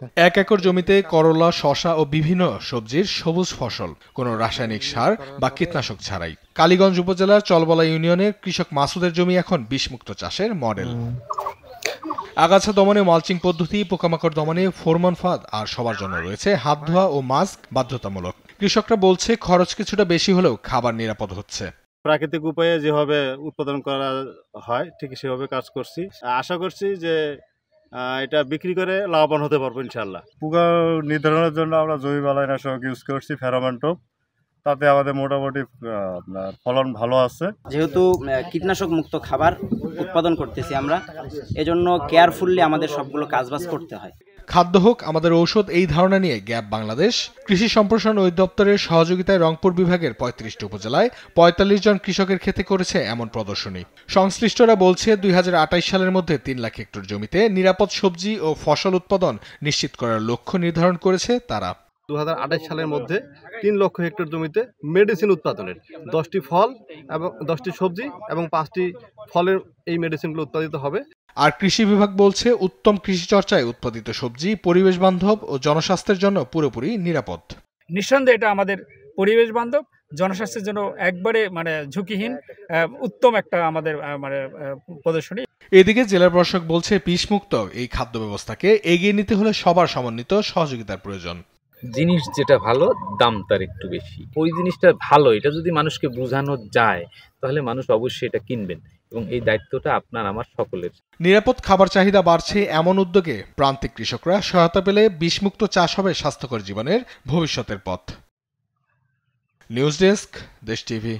করতে। 1 একর জমিতে করলা, শসা ও বিভিন্ন সবজির সবুজ ফসল, কোনো রাসায়নিক সার বা কীটনাশক ছাড়াই। কালীগঞ্জ উপজেলার চলবলা ইউনিয়নের কৃষক মাসুদের জমি এখন বিষমুক্ত চাষের মডেল। আগাছা দমনে মালচিং পদ্ধতি, পোকামাকড় দমনে ফোরমন ফাঁদ আর সবার জন্য রয়েছে হাত ধোয়া ও মাস্ক বাধ্যতামূলক। কৃষকরা বলছে খরচ কিছুটা বেশি হলেও খাবার নিরাপদ হচ্ছে। প্রাকৃতিক উপায়ে যেভাবে উৎপাদন করা হয় ঠিক সেভাবে কাজ করছি। আশা করছি যে এটা বিক্রি করে লাভবান হতে পারবো ইনশাল্লাহ। পোকা নির্ধারণের জন্য আমরা জৈব বালাইনাশক ইউজ করছি, ফেরোমন টোপ। তাতে আমাদের মোটামুটি আপনার ফলন ভালো আছে। যেহেতু কীটনাশক মুক্ত খাবার উৎপাদন করতেছি আমরা, এজন্য কেয়ারফুললি আমাদের সবগুলো কাজবাজ করতে হয়। খাদ্য হোক আমাদের ঔষধ, এই ধারণা নিয়ে গ্যাপ বাংলাদেশ কৃষি সম্প্রসারণ অধিদপ্তরের সহযোগিতায় রংপুর বিভাগের 35টি উপজেলায় 45 জন কৃষকের ক্ষেতে করেছে এমন প্রদর্শনী। সংশ্লিষ্টরা বলছে 2028 সালের মধ্যে 3 লাখ হেক্টর জমিতে নিরাপদ সবজি ও ফসল উৎপাদন নিশ্চিত করার লক্ষ্য নির্ধারণ করেছে তারা। 2028 সালের মধ্যে 3 লক্ষ হেক্টর জমিতে মেডিসিন উৎপাদনের 10টি ফল এবং 10টি সবজি এবং 5টি ফলের এই মেডিসিনগুলো উৎপাদিত হবে। আর কৃষি বিভাগ বলছে উত্তম কৃষি চর্চায় উৎপাদিত সবজি পরিবেশ বান্ধব ও জনস্বাস্থ্যের জন্য পুরোপুরি নিরাপদ। নিঃসন্দেহে এটা আমাদের পরিবেশ বান্ধব, জনস্বাস্থ্যের জন্য একবারে ঝুঁকিহীন উত্তম একটা আমাদের প্রদর্শনী। এদিকে জেলা প্রশাসক বলছে বিষমুক্ত এই খাদ্য ব্যবস্থাকে এগিয়ে নিতে হলে সবার সমন্বিত সহযোগিতার প্রয়োজন। জিনিস যেটা ভালো দাম তার একটু বেশি, ওই জিনিসটা ভালো, এটা যদি মানুষকে বোঝানো যায় তাহলে মানুষ অবশ্যই এটা কিনবেন এবং এই দায়িত্বটা আপনার আমার সকলের। নিরাপদ খাবার চাহিদা বাড়ছে, এমন উদ্যোগে প্রান্তিক কৃষকরা সহায়তা পেলে বিষমুক্ত চাষ হবে স্বাস্থ্যকর জীবনের ভবিষ্যতের পথ। নিউজ ডেস্ক, দেশ টিভি।